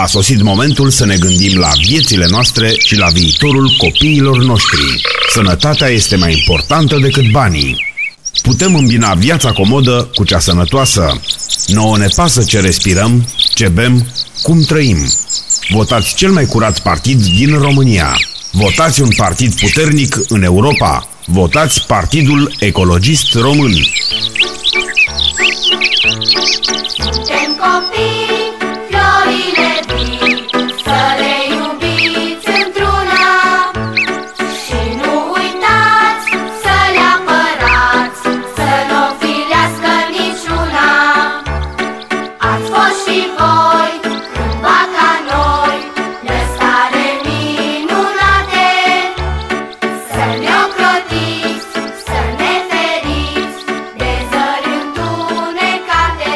A sosit momentul să ne gândim la viețile noastre și la viitorul copiilor noștri. Sănătatea este mai importantă decât banii. Putem îmbina viața comodă cu cea sănătoasă. Nouă ne pasă ce respirăm, ce bem, cum trăim. Votați cel mai curat partid din România. Votați un partid puternic în Europa. Votați Partidul Ecologist Român. Suntem copii, florile vii, să le iubiți într-una și nu uitați să le apărați, să nu filească niciuna. Ați fost și voi cândva ca noi, de stare minunate, să ne ocrotiți, să ne feriți de zări întunecate.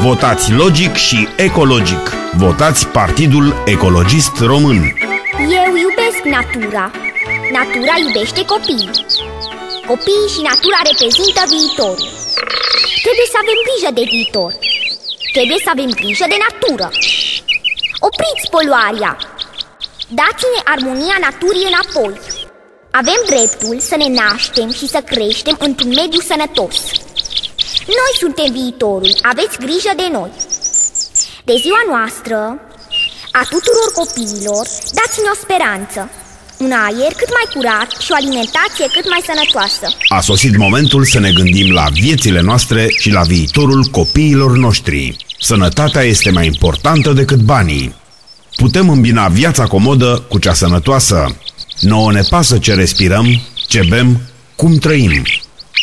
Votați logic și ecologic. Votați Partidul Ecologist Român. Eu iubesc natura. Natura iubește copiii. Copiii și natura reprezintă viitorul. Trebuie să avem grijă de viitor. Trebuie să avem grijă de natură. Opriți poluarea. Dați-ne armonia naturii înapoi. Avem dreptul să ne naștem și să creștem într-un mediu sănătos. Noi suntem viitorul, aveți grijă de noi. De ziua noastră, a tuturor copiilor, dați-ne o speranță, un aer cât mai curat și o alimentație cât mai sănătoasă. A sosit momentul să ne gândim la viețile noastre și la viitorul copiilor noștri. Sănătatea este mai importantă decât banii. Putem îmbina viața comodă cu cea sănătoasă. Nouă ne pasă ce respirăm, ce bem, cum trăim.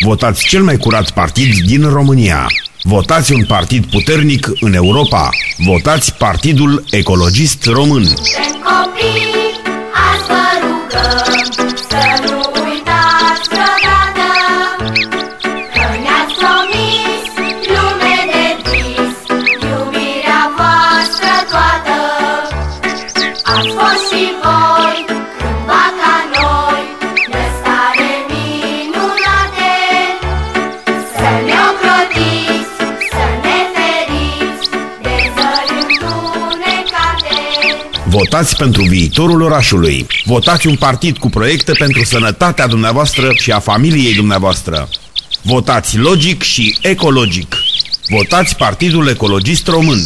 Votați cel mai curat partid din România. Votați un partid puternic în Europa. Votați Partidul Ecologist Român. Suntem copii, azi vă rugăm să nu uitați vreodată că ne-ați promis lume de vis, iubirea voastră toată. Ați fost și voi cândva ca noi, de stare minunate, să ne ocrotiți, să ne feriți de zări întunecate. Votați pentru viitorul orașului. Votați un partid cu proiecte pentru sănătatea dumneavoastră și a familiei dumneavoastră. Votați logic și ecologic. Votați Partidul Ecologist Român.